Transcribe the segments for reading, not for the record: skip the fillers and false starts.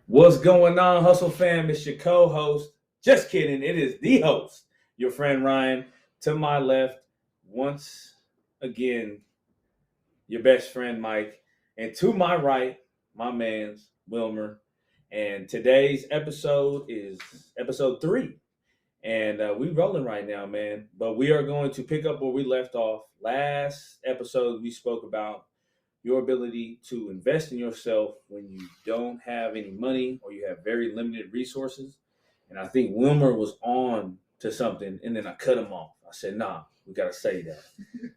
What's going on, Hustle fam? It's your co-host. Just kidding. It is the host, your friend Ryan. To my left, once again, your best friend Mike. And to my right, my man's Wilmer. And today's episode is episode 3. And we rolling right now, man. But we are going to pick up where we left off. Last episode, we spoke about your ability to invest in yourself when you don't have any money or you have very limited resources. And I think Wilmer was on to something, and then I cut him off. I said, nah, we got to say that.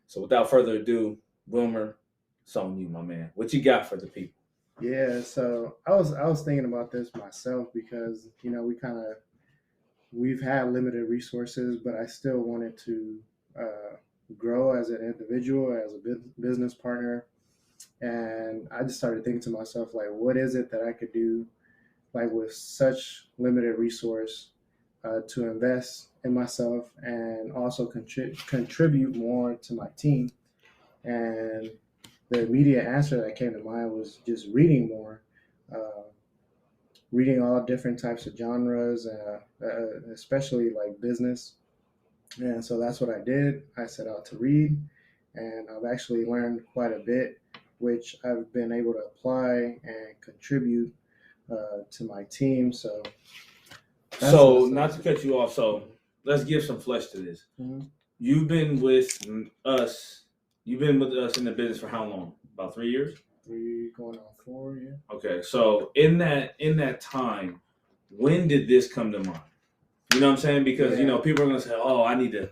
So without further ado, Wilmer, it's on you, my man. What you got for the people? Yeah, so I was thinking about this myself because we've had limited resources, but I still wanted to grow as an individual, as a business partner, and I just started thinking to myself like, what is it that I could do like with such limited resource to invest in myself and also contribute more to my team. And the immediate answer that came to mind was just reading more, uh, reading all different types of genres, especially like business. And so that's what I did. I set out to read, and I've actually learned quite a bit, which I've been able to apply and contribute to my team. So So, not to cut you off, so let's give some flesh to this. Mhm. You've been with us. You've been with us in the business for how long? About 3 years? 3 going on 4, yeah. Okay, so in that time, when did this come to mind? You know what I'm saying? Because people are gonna say, "Oh, I need to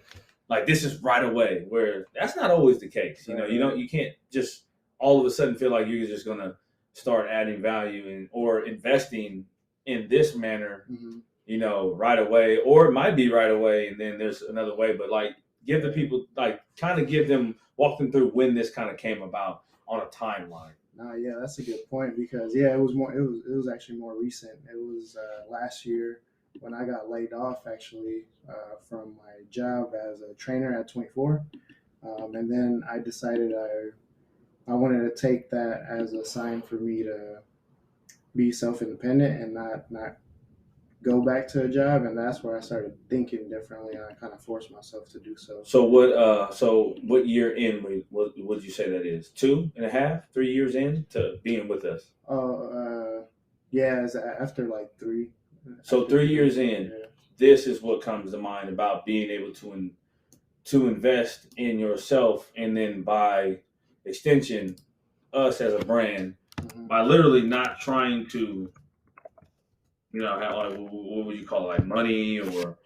like this is right away." Where that's not always the case. You can't just all of a sudden feel like you're just gonna start adding value or investing in this manner. Mm-hmm. Right away, or it might be right away, and then there's another way. But like, give the people kind of walk them through when this kind of came about on a timeline. Yeah, that's a good point because it was actually more recent. It was last year when I got laid off actually from my job as a trainer at 24, and then I decided I wanted to take that as a sign for me to be self-independent and not go back to a job, and that's where I started thinking differently, and I kind of forced myself to do so. So what year in would you say that is? 2.5, 3 years in to being with us? Yeah, after like 3. So 3 years in, yeah. This is what comes to mind about being able to invest in yourself, and then by extension, us as a brand, Mm-hmm. by literally not trying to have like what would you call it, like money or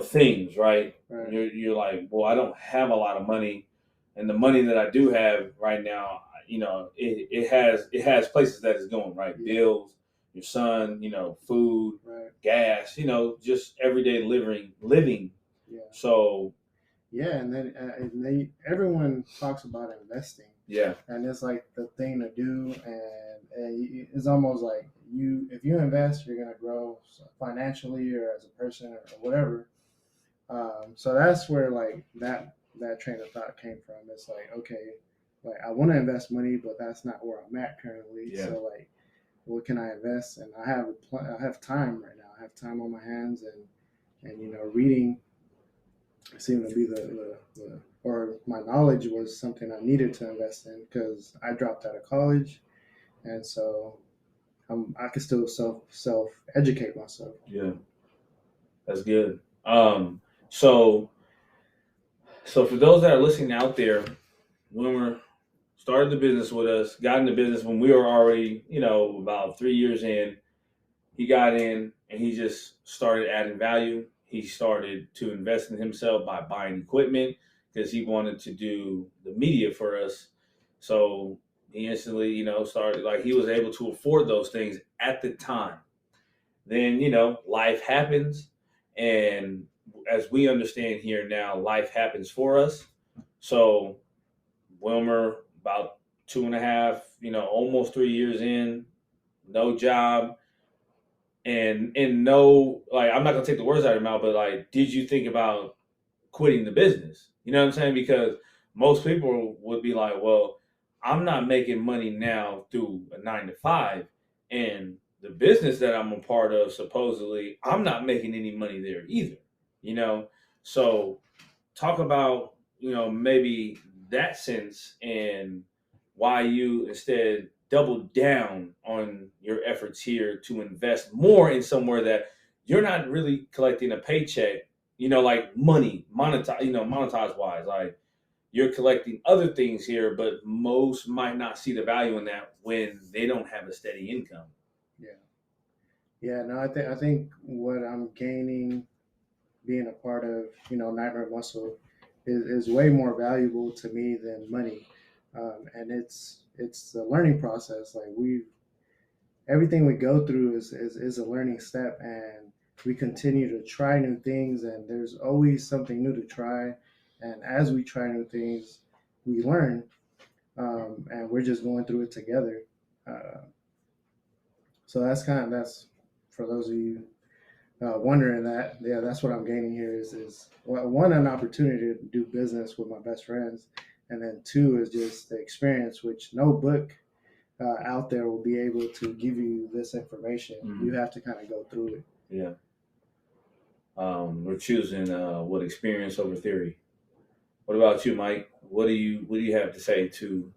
things, right? Right. You're like, well, I don't have a lot of money, and the money that I do have right now, it has places that it's going, right? Yeah. Bills, your son, food, Right. gas, just everyday living. Yeah. So Yeah, and then everyone talks about investing, yeah, and it's like the thing to do, and it's almost like if you invest, you're gonna grow financially or as a person or whatever. So that's where like that train of thought came from. It's like, okay, like I want to invest money, but that's not where I'm at currently. Yeah. So like, what can I invest? And I have time right now. I have time on my hands, and reading seemed to be the or my knowledge was something I needed to invest in because I dropped out of college, and so I could still self educate myself. Yeah, that's good. So for those that are listening out there, Wilmer started the business with us, got in the business when we were already, about 3 years in. He got in and he just started adding value. He started to invest in himself by buying equipment because he wanted to do the media for us. So he instantly, started like he was able to afford those things at the time. Then, life happens. And as we understand here now, life happens for us. So Wilmer, about 2.5, almost 3 years in, no job. And no, like, I'm not going to take the words out of your mouth, but like, did you think about quitting the business? You know what I'm saying? Because most people would be like, well, I'm not making money now through a 9 to 5. And the business that I'm a part of, supposedly, I'm not making any money there either. You know, so talk about, maybe that sense and why you instead double down on your efforts here to invest more in somewhere that you're not really collecting a paycheck, like money, monetize wise. Like you're collecting other things here, but most might not see the value in that when they don't have a steady income. Yeah. Yeah. No, I think what I'm gaining being a part of, Nightmare Muscle is way more valuable to me than money. And it's a learning process. Like everything we go through is a learning step, and we continue to try new things, and there's always something new to try. And as we try new things, we learn, and we're just going through it together. Uh, so that's for those of you wondering that. Yeah, that's what I'm gaining here is well, one, an opportunity to do business with my best friends, and then two is just the experience, which no book out there will be able to give you this information. You have to kind of go through it. Yeah. We're choosing what experience over theory. What about you, Mike? What do you have to say to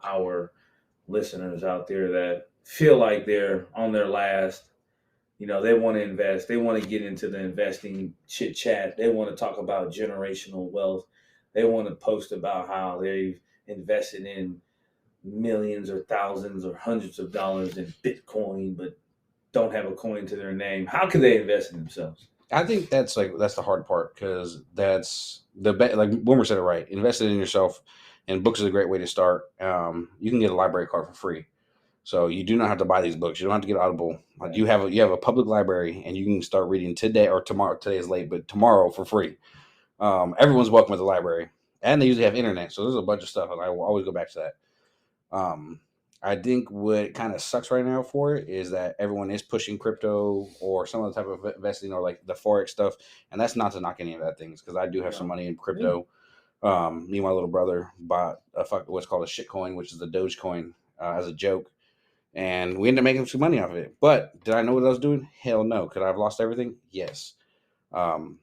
our listeners out there that feel like they're on their last? They want to invest. They want to get into the investing chit chat. They want to talk about generational wealth. They want to post about how they've invested in millions or thousands or hundreds of dollars in Bitcoin, but don't have a coin to their name. How can they invest in themselves? I think that's the hard part, because that's like Wilmer said it right. Invested in yourself, and books is a great way to start. You can get a library card for free, so you do not have to buy these books. You don't have to get Audible. Like you have a public library, and you can start reading today or tomorrow. Today is late, but tomorrow for free. Everyone's welcome at the library, and they usually have internet, so there's a bunch of stuff, and I will always go back to that. I think what kind of sucks right now for it is that everyone is pushing crypto or some other type of investing or like the forex stuff, and that's not to knock any of that things, because I do have some money in crypto. Me and my little brother bought what's called a shit coin, which is the Doge coin, as a joke, and we ended up making some money off of it. But did I know what I was doing? Hell no. Could I have lost everything? Yes. Um,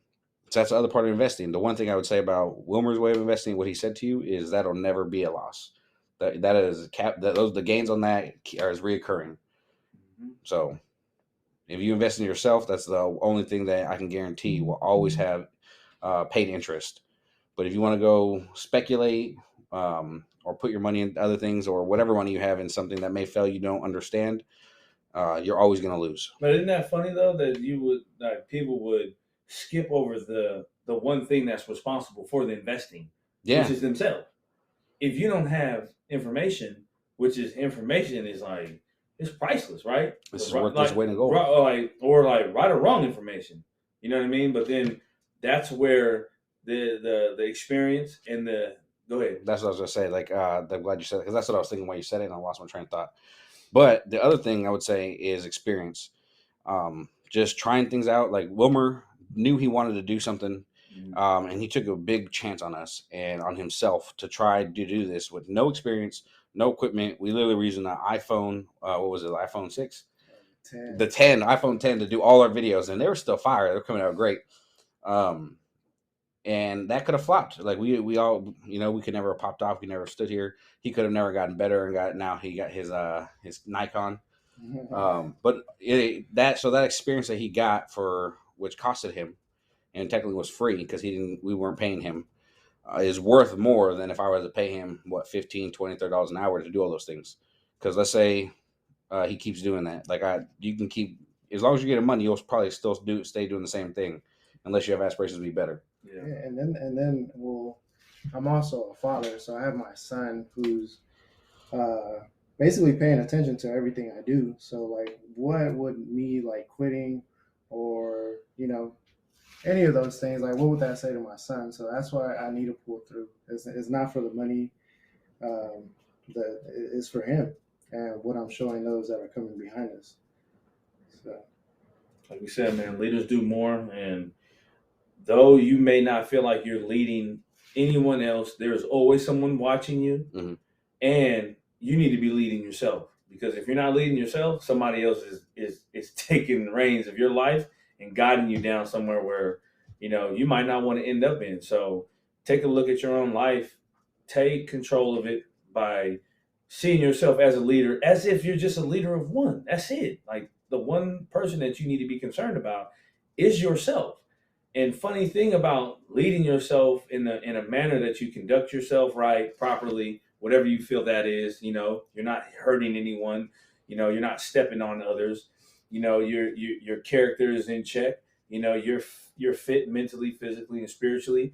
so that's the other part of investing. The one thing I would say about Wilmer's way of investing, what he said to you, is that'll never be a loss. That is cap. Those the gains on that are is reoccurring. So if you invest in yourself, that's the only thing that I can guarantee you will always have paid interest. But if you want to go speculate, or put your money in other things, or whatever money you have in something that may fail, you don't understand, you're always going to lose. But isn't that funny though that people would skip over the one thing that's responsible for the investing, which is themselves. If you don't have information, which is information is like it's priceless, right? This is worth this weight in gold. Or right or wrong information. You know what I mean? But then that's where the experience and the go ahead. That's what I was gonna say. Like, I'm glad you said it, because that's what I was thinking while you said it, and I lost my train of thought. But the other thing I would say is experience. Just trying things out. Like Wilmer knew he wanted to do something, and he took a big chance on us and on himself to try to do this with no experience, no equipment. We literally were using the iPhone. What was it? iPhone 6? 10. The 10, iPhone 10 to do all our videos, and they were still fire. They're coming out great. And that could have flopped. Like we all, we could never have popped off. We never stood here. He could have never gotten better now he got his Nikon. But that experience that he got, for which costed him, and technically was free because we weren't paying him, is worth more than if I were to pay him what $15, $20, $30 an hour to do all those things. Because let's say he keeps doing that, you can keep, as long as you're getting money, you'll probably still stay doing the same thing, unless you have aspirations to be better. Yeah, and then well, I'm also a father, so I have my son who's basically paying attention to everything I do. So like, what would me like quitting, or any of those things, like what would that say to my son? So that's why I need to pull through. It's not for the money. It's for him and what I'm showing those that are coming behind us. So, like we said, man, leaders do more, and though you may not feel like you're leading anyone else, there's always someone watching you, and you need to be leading yourself. because if you're not leading yourself, somebody else is taking the reins of your life and guiding you down somewhere where you might not want to end up in. So take a look at your own life, take control of it by seeing yourself as a leader, as if you're just a leader of one. That's it. Like the one person that you need to be concerned about is yourself. And funny thing about leading yourself in a manner that you conduct yourself right, properly, whatever you feel that is, you're not hurting anyone, you're not stepping on others, your character is in check, you're fit mentally, physically, and spiritually,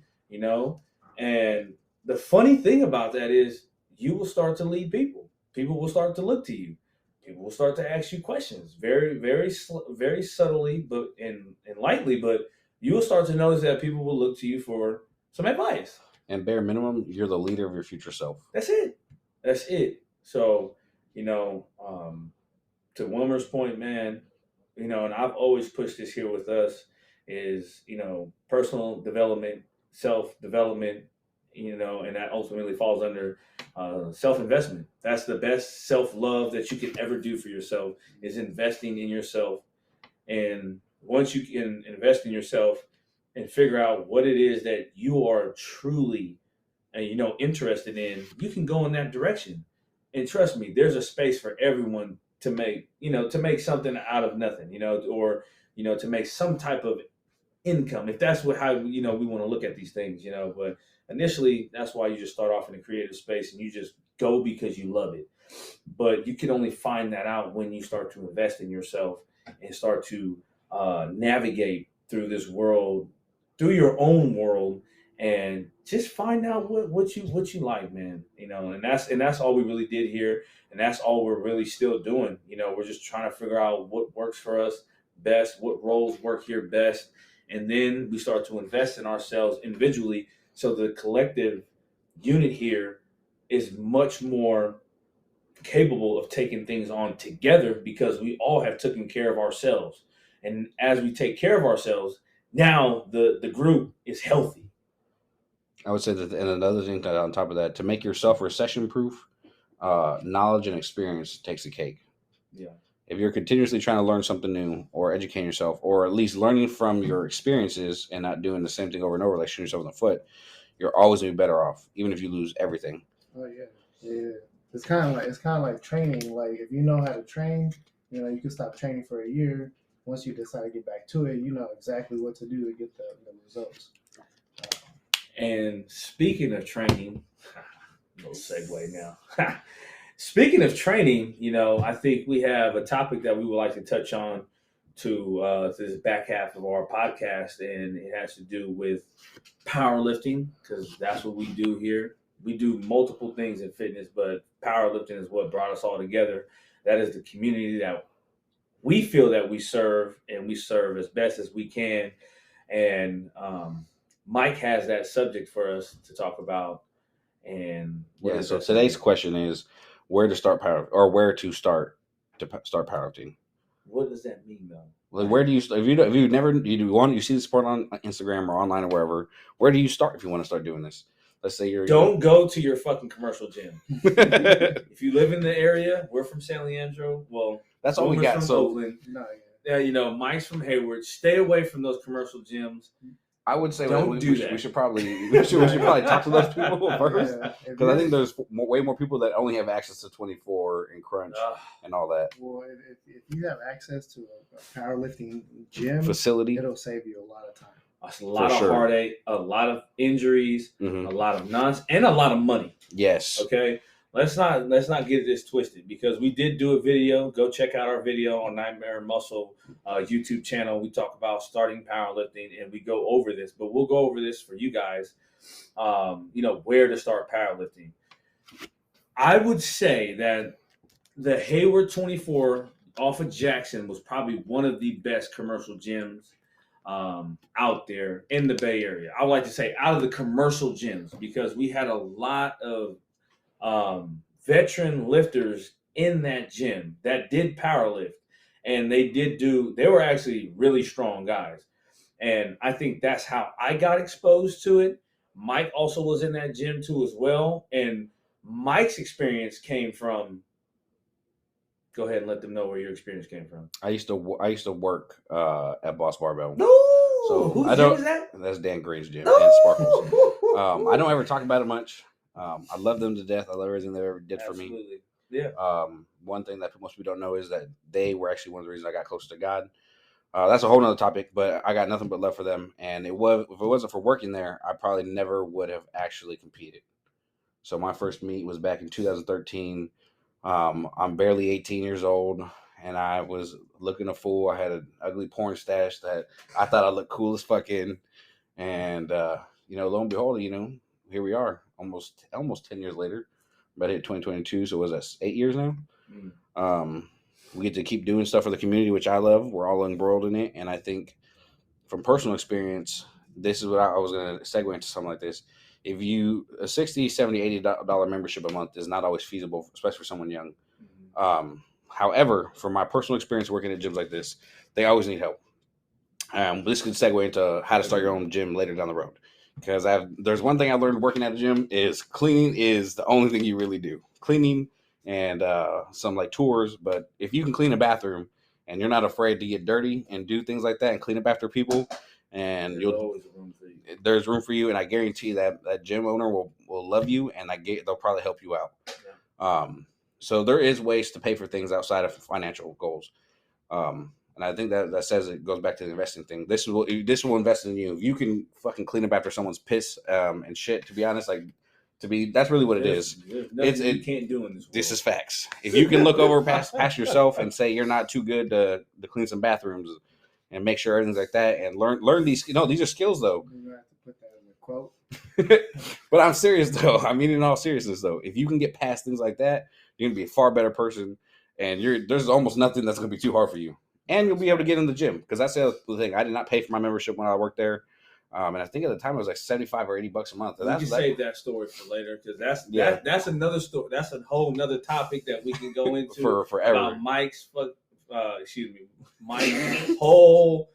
and the funny thing about that is you will start to lead people. People will start to look to you. People will start to ask you questions, very, very, very subtly, but and lightly. But you will start to notice that people will look to you for some advice. And bare minimum, you're the leader of your future self. That's it. That's it. So, to Wilmer's point, man, and I've always pushed this here with us is, personal development, self development, and that ultimately falls under self-investment. That's the best self-love that you can ever do for yourself, is investing in yourself. And once you can invest in yourself and figure out what it is that you are truly interested in, you can go in that direction. And trust me, there's a space for everyone to make something out of nothing, or to make some type of income, if that's how we want to look at these things, but initially that's why you just start off in a creative space and you just go because you love it. But you can only find that out when you start to invest in yourself and start to navigate through this world, through your own world, and just find out what you like, man. And that's all we really did here, and that's all we're really still doing. We're just trying to figure out what works for us best, what roles work here best, and then we start to invest in ourselves individually, so the collective unit here is much more capable of taking things on together, because we all have taken care of ourselves. And as we take care of ourselves, now the group is healthy. I would say that, and another thing that on top of that, to make yourself recession proof, knowledge and experience takes the cake. Yeah. If you're continuously trying to learn something new or educate yourself, or at least learning from your experiences and not doing the same thing over and over, like shooting yourself in the foot, you're always going to be better off, even if you lose everything. Oh yeah. It's kind of like training. Like if you know how to train, you can stop training for a year. Once you decide to get back to it, you know exactly what to do to get the results. And speaking of training, little segue now. Speaking of training, I think we have a topic that we would like to touch on to this back half of our podcast, and it has to do with powerlifting, because that's what we do here. We do multiple things in fitness, but powerlifting is what brought us all together. That is the community that we feel that we serve, and we serve as best as we can. And Mike has that subject for us to talk about. And so today's question is where to start powerlifting. What does that mean, though? Like, where do you start? You see the sport on Instagram or online or wherever, where do you start if you want to start doing this? Let's say don't go to your fucking commercial gym. If you live in the area, we're from San Leandro. Well, that's all we got. From so Oakland. Mike's from Hayward. Stay away from those commercial gyms. I would say we should probably talk to those people first, because I think there's way more people that only have access to 24 and Crunch and all that. Well, if you have access to a powerlifting gym facility, it'll save you a lot of time. A lot of heartache, a lot of injuries, a lot of nonsense, and a lot of money. Yes. Okay. Let's not get this twisted, because we did do a video. Go check out our video on Nightmare Muscle YouTube channel. We talk about starting powerlifting, and we go over this. But we'll go over this for you guys. Where to start powerlifting. I would say that the Hayward 24 off of Jackson was probably one of the best commercial gyms out there in the Bay Area. I would like to say out of the commercial gyms, because we had a lot of veteran lifters in that gym that did powerlift, and they were actually really strong guys. And I think that's how I got exposed to it. Mike also was in that gym too as well. And Mike's experience came from go ahead and let them know where your experience came from. I used to work at Boss Barbell. No, So whose I gym don't. is that? That's Dan Green's gym No. and Sparkles. I don't ever talk about it much. I love them to death. I love everything they ever did for me. Absolutely. Yeah. One thing that most people don't know is that they were actually one of the reasons I got close to God. That's a whole nother topic, but I got nothing but love for them. And if it wasn't for working there, I probably never would have actually competed. So my first meet was back in 2013. I'm barely 18 years old, and I was looking a fool. I had an ugly porn stash that I thought I looked cool as fucking. And lo and behold, here we are, almost 10 years later. But I hit 2022, so was that 8 years now? Mm. We get to keep doing stuff for the community, which I love. We're all embroiled in it, and I think from personal experience, this is what I was going to segue into something like this. If you a $60, $70, $80 membership a month is not always feasible, especially for someone young. However, from my personal experience working at gyms like this, they always need help. This could segue into how to start your own gym later down the road. Because there's one thing I learned working at a gym is cleaning is the only thing you really do. Cleaning and some like tours. But if you can clean a bathroom and you're not afraid to get dirty and do things like that and clean up after people, and There's always room for you. There's room for you, and I guarantee that gym owner will love you, and they'll probably help you out. Yeah. So there is ways to pay for things outside of financial goals. And I think that says it goes back to the investing thing. This will invest in you. If you can fucking clean up after someone's piss and shit, to be honest, that's really what it is. You can't do in this world. This is facts. If you can look over past yourself and say you're not too good to clean some bathrooms and make sure everything's like that and learn these. These are skills though. You're gonna have to put that in the quote. But I'm serious though. I mean, in all seriousness though, if you can get past things like that, you're gonna be a far better person, and there's almost nothing that's gonna be too hard for you. And you'll be able to get in the gym because that's the other thing. I did not pay for my membership when I worked there, and I think at the time it was like $75 or $80 a month. We can save that story for later because that's another story. That's a whole another topic that we can go into for forever. About Mike's Mike's whole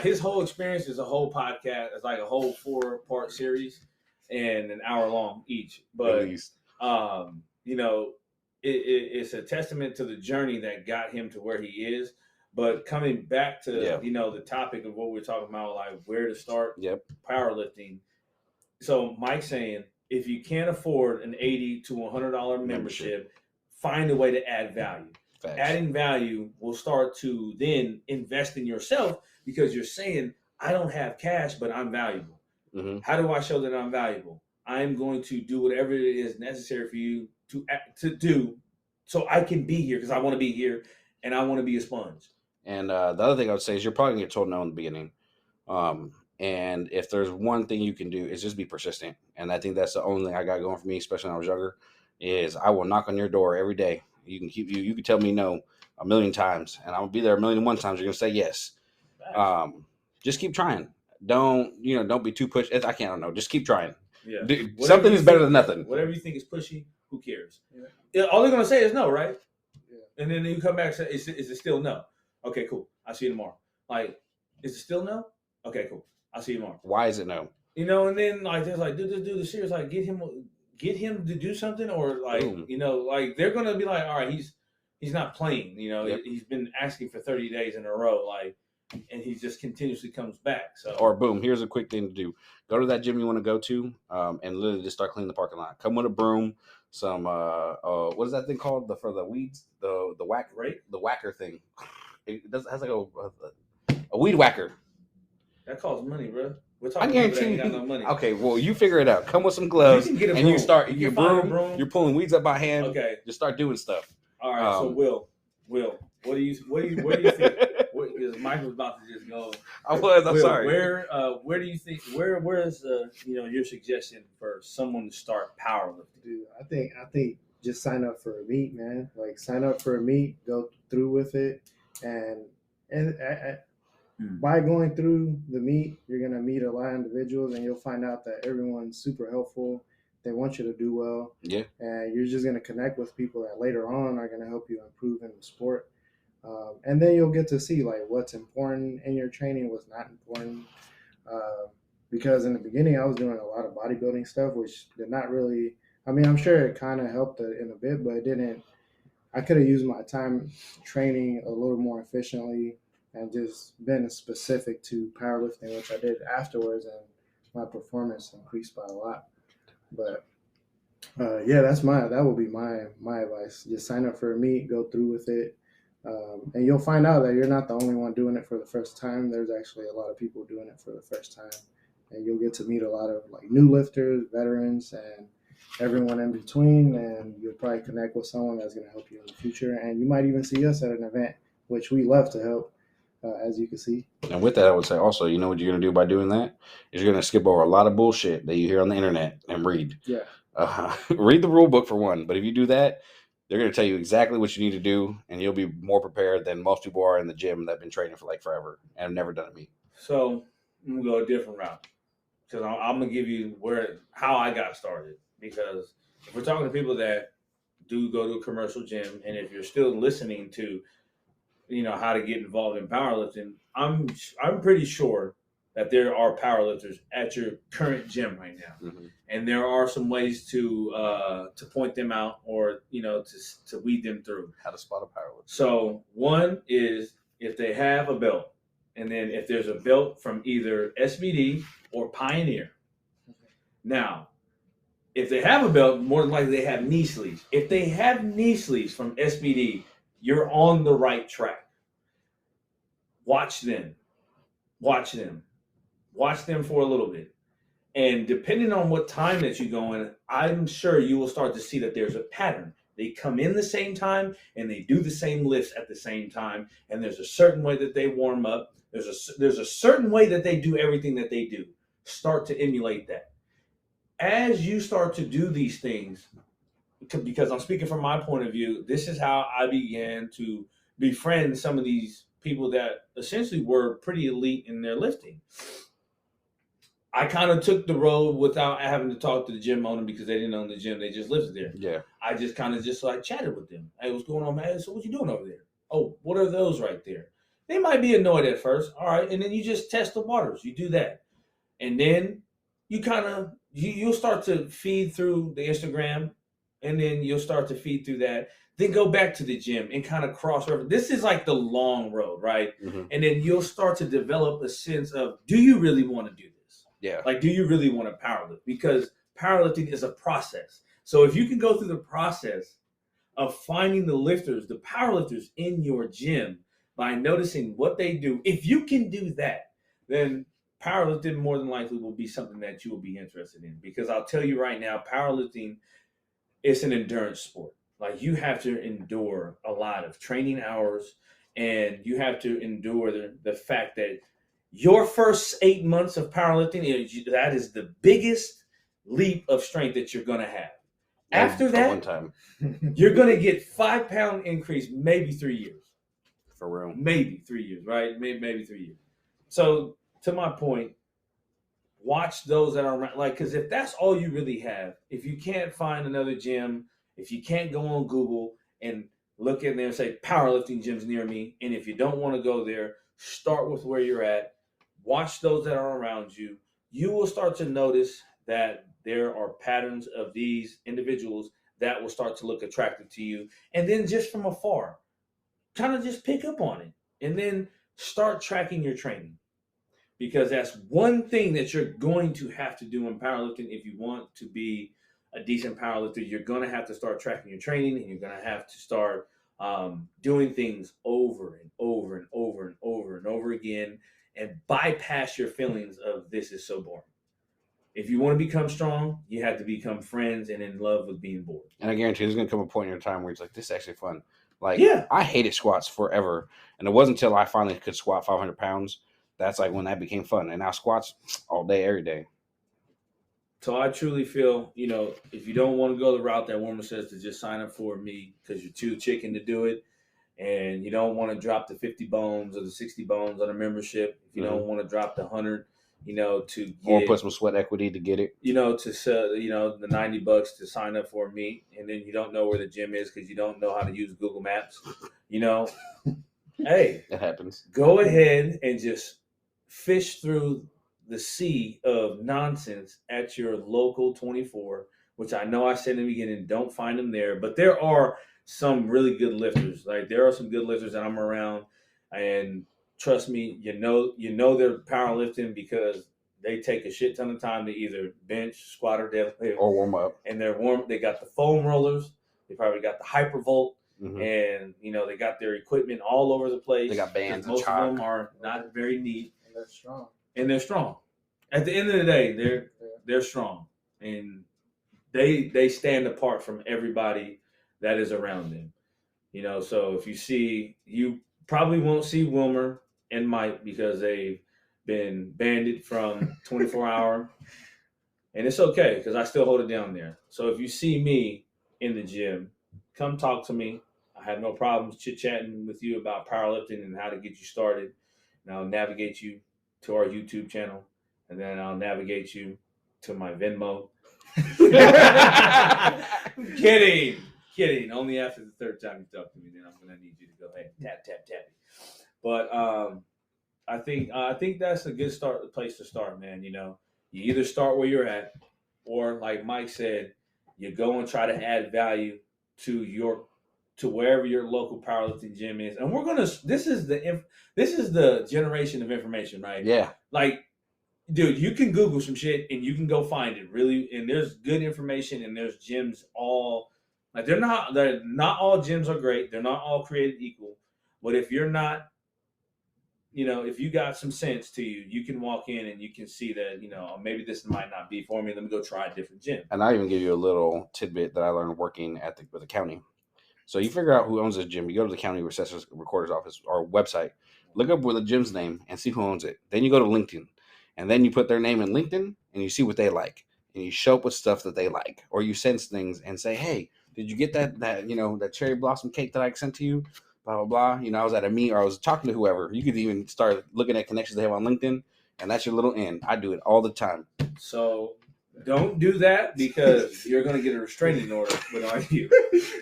his whole experience is a whole podcast. It's like a whole 4-part series and an hour long each. But it's a testament to the journey that got him to where he is. But coming back to the topic of what we're talking about, like where to start powerlifting. So Mike's saying if you can't afford an $80 to $100 membership, find a way to add value. Facts. Adding value will start to then invest in yourself because you're saying, I don't have cash, but I'm valuable. Mm-hmm. How do I show that I'm valuable? I'm going to do whatever it is necessary for you to do so I can be here because I want to be here and I want to be a sponge. And the other thing I would say is you're probably going to get told no in the beginning. And if there's one thing you can do is just be persistent. And I think that's the only thing I got going for me, especially when I was younger, is I will knock on your door every day. You can tell me no a million times, and I'll be there 1,000,001 times. You're gonna say yes. Just keep trying. Don't be too pushy. I don't know. Just keep trying. Yeah. Something is better than nothing. Whatever you think is pushy, who cares? Yeah. All they're gonna say is no, right? Yeah. And then you come back and say, is it still no? Okay, cool. I'll see you tomorrow. Like, is it still no? Okay, cool. I'll see you tomorrow. Why is it no? And then there's dude, the serious, get him to do something, or they're gonna be like, all right, he's not playing. He's been asking for 30 days in a row, and he just continuously comes back. So, or boom, here's a quick thing to do: go to that gym you want to go to, and literally just start cleaning the parking lot. Come with a broom, some what is that thing called for the weeds? The whack rake, the whacker thing. It has like a weed whacker. That costs money, bro. I guarantee you. No money. Okay, well, you figure it out. Come with some gloves, and you start your broom. You're pulling weeds up by hand. Okay, just start doing stuff. All right. So Will, what do you think? Because Mike was about to just go. I'm sorry. Where do you think? Where is your suggestion for someone to start powerlifting? Dude, I think just sign up for a meet, man. Like sign up for a meet, go through with it, and by going through the meet, you're going to meet a lot of individuals and you'll find out that everyone's super helpful. They want you to do well. Yeah. And you're just going to connect with people that later on are going to help you improve in the sport. And then you'll get to see what's important in your training, what's not important. Because in the beginning I was doing a lot of bodybuilding stuff, which did not really, I'm sure it kind of helped in a bit, but it didn't. I could have used my time training a little more efficiently and just been specific to powerlifting, which I did afterwards, and my performance increased by a lot. But yeah, that would be my advice. Just sign up for a meet, go through with it, and you'll find out that you're not the only one doing it for the first time. There's actually a lot of people doing it for the first time, and you'll get to meet a lot of like new lifters, veterans, and everyone in between. And you'll probably connect with someone that's going to help you in the future. And you might even see us at an event, which we love to help, as you can see. And with that, I would say also, you know what you're going to do by doing that? Is you're going to skip over a lot of bullshit that you hear on the internet and read. Yeah. Read the rule book for one. But if you do that, they're going to tell you exactly what you need to do, and you'll be more prepared than most people are in the gym that have been training for like forever and have never done a meet. So I'm gonna go a different route because I'm gonna give you how I got started. Because if we're talking to people that do go to a commercial gym, and if you're still listening to, how to get involved in powerlifting, I'm pretty sure that there are powerlifters at your current gym right now, and there are some ways to point them out or to weed them through how to spot a powerlifter. So one is if they have a belt, and then if there's a belt from either SBD or Pioneer. Now, if they have a belt, more than likely they have knee sleeves. If they have knee sleeves from SBD, you're on the right track. Watch them for a little bit. And depending on what time that you go in, I'm sure you will start to see that there's a pattern. They come in the same time and they do the same lifts at the same time. And there's a certain way that they warm up. There's a certain way that they do everything that they do. Start to emulate that. As you start to do these things, because I'm speaking from my point of view, this is how I began to befriend some of these people that essentially were pretty elite in their lifting. I kind of took the road without having to talk to the gym owner because they didn't own the gym. They just lived there. Yeah. I just kind of chatted with them. Hey, what's going on, man? So what you doing over there? Oh, what are those right there? They might be annoyed at first. All right. And then you just test the waters. You do that. And then you you'll start to feed through the Instagram, and then you'll start to feed through that. Then go back to the gym and kind of cross over. This is like the long road, right? And then you'll start to develop a sense of, do you really want to do this? Yeah. Like, do you really want to powerlift? Because powerlifting is a process. So if you can go through the process of finding the powerlifters in your gym by noticing what they do, if you can do that, then powerlifting more than likely will be something that you will be interested in. Because I'll tell you right now, powerlifting is an endurance sport. Like, you have to endure a lot of training hours, and you have to endure the fact that your first 8 months of powerlifting, that is the biggest leap of strength that you're going to have. After that, one time. You're going to get 5 pound increase, maybe 3 years. For real. Maybe 3 years, right? Maybe 3 years. So, to my point, watch those that are around. Like, because if that's all you really have, if you can't find another gym, if you can't go on Google and look in there and say powerlifting gyms near me, and if you don't want to go there, start with where you're at. Watch those that are around you. You will start to notice that there are patterns of these individuals that will start to look attractive to you. And then just from afar, kind of just pick up on it. And then start tracking your training. Because that's one thing that you're going to have to do in powerlifting if you want to be a decent powerlifter. You're going to have to start tracking your training, and you're going to have to start doing things over and over and over and over and over again, and bypass your feelings of this is so boring. If you want to become strong, you have to become friends and in love with being bored. And I guarantee there's going to come a point in your time where it's like, this is actually fun. Like, I hated squats forever. And it wasn't until I finally could squat 500 pounds. That's like when that became fun. And now squats all day, every day. So I truly feel, if you don't want to go the route that Warmer says, to just sign up for me because you're too chicken to do it, and you don't want to drop the 50 bones or the 60 bones on a membership, if you don't want to drop the 100, to get, or put some sweat equity to get it, to sell, the $90 to sign up for me, and then you don't know where the gym is because you don't know how to use Google Maps, hey, it happens. Go ahead and just fish through the sea of nonsense at your local 24, which I know I said in the beginning, don't find them there, but there are some really good lifters. Like there are some good lifters that I'm around, and trust me, you know they're powerlifting because they take a shit ton of time to either bench, squat, or deadlift, or warm up. and they're warm. They got the foam rollers. They probably got the hypervolt, Mm-hmm. and they got their equipment all over the place. They got bands. Most of them are not very neat, And they're strong. and they're strong. At the end of the day, they're strong, and they stand apart from everybody that is around them. So if you probably won't see Wilmer and Mike because they've been banned from 24-hour, and it's okay because I still hold it down there. So if you see me in the gym, come talk to me. I have no problems chit-chatting with you about powerlifting and how to get you started. And I'll navigate you to our YouTube channel, and then I'll navigate you to my Venmo. Kidding. Only after the third time you talk to me, then I'm gonna need you to go ahead and tap. But I think that's a good place to start, man. You either start where you're at, or like Mike said, you go and try to add value to wherever your local powerlifting gym is. And this is the generation of information, right? Yeah. Like, dude, you can Google some shit and you can go find it really, and there's good information, and there's gyms all like they're not all gyms are great. They're not all created equal. But if you're not, if you got some sense to you, you can walk in and you can see that, maybe this might not be for me. Let me go try a different gym. And I'll even give you a little tidbit that I learned working with the county. So you figure out who owns this gym. You go to the county assessor's recorder's office or website, look up where the gym's name and see who owns it. Then you go to LinkedIn, and then you put their name in LinkedIn and you see what they like, and you show up with stuff that they like, or you sense things and say, "Hey, did you get that cherry blossom cake that I sent to you?" Blah blah blah. I was at a meet or I was talking to whoever. You could even start looking at connections they have on LinkedIn, and that's your little in. I do it all the time. So don't do that because you're going to get a restraining order with you.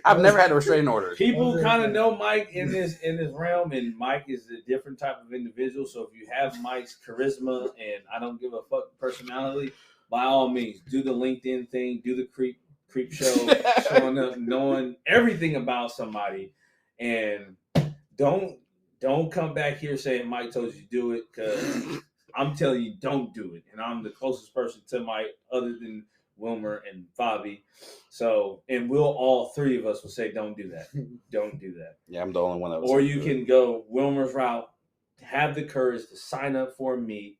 I've never had a restraining order. People kind of know Mike in this realm, and Mike is a different type of individual. So if you have Mike's charisma and I don't give a fuck personality, by all means, do the LinkedIn thing, do the creep show, showing up, knowing everything about somebody, and don't come back here saying Mike told you to do it, because I'm telling you, don't do it. And I'm the closest person to Mike other than Wilmer and Fabi. So, and all three of us will say, don't do that. Don't do that. Yeah, I'm the only one that was. Or you can go Wilmer's route, have the courage to sign up for a meet,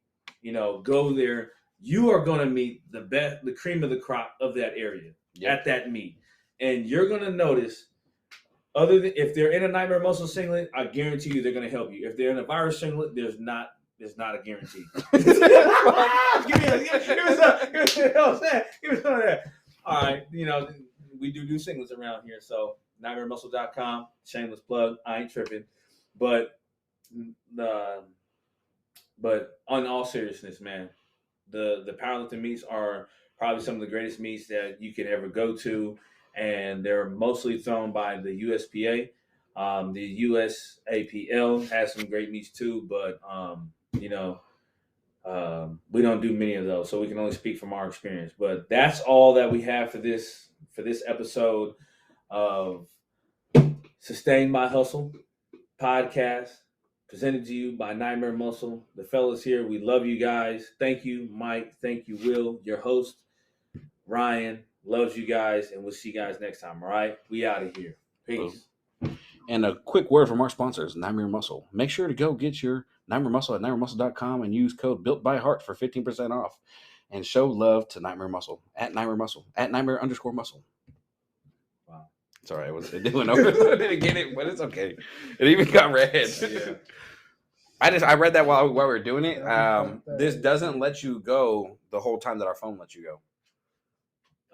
go there. You are going to meet the cream of the crop of that area at that meet. And you're going to notice, other than if they're in a Nightmare Muscle singlet, I guarantee you they're going to help you. If they're in a virus singlet, there's not a guarantee. Give me some of that. All right, we do singlets around here, so nightmaremuscle.com, shameless plug. I ain't tripping, but on all seriousness, man, the powerlifting meets are probably some of the greatest meets that you could ever go to, and they're mostly thrown by the USPA. The USAPL has some great meets too, but we don't do many of those, so we can only speak from our experience. But that's all that we have for this episode of Sustained by Hustle podcast, presented to you by Nightmare Muscle. The fellas here, we love you guys. Thank you, Mike. Thank you, Will. Your host, Ryan, loves you guys, and we'll see you guys next time. All right, we out of here. Peace. And a quick word from our sponsors, Nightmare Muscle. Make sure to go get your Nightmare Muscle at nightmaremuscle.com and use code BuiltByHeart for 15% off. And show love to Nightmare Muscle at Nightmare Muscle at Nightmare_Muscle. Wow. Sorry, it went over. I didn't get it, but it's okay. It even got red. Yeah. I read that while we were doing it. This doesn't let you go the whole time that our phone lets you go.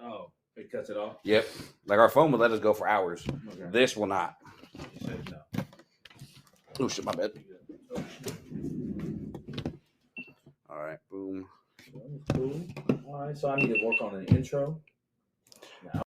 Oh, it cuts it off? Yep. Like our phone would let us go for hours. Okay. This will not. No. Oh shit, my bad. All right, boom. Cool. All right, so I need to work on an intro.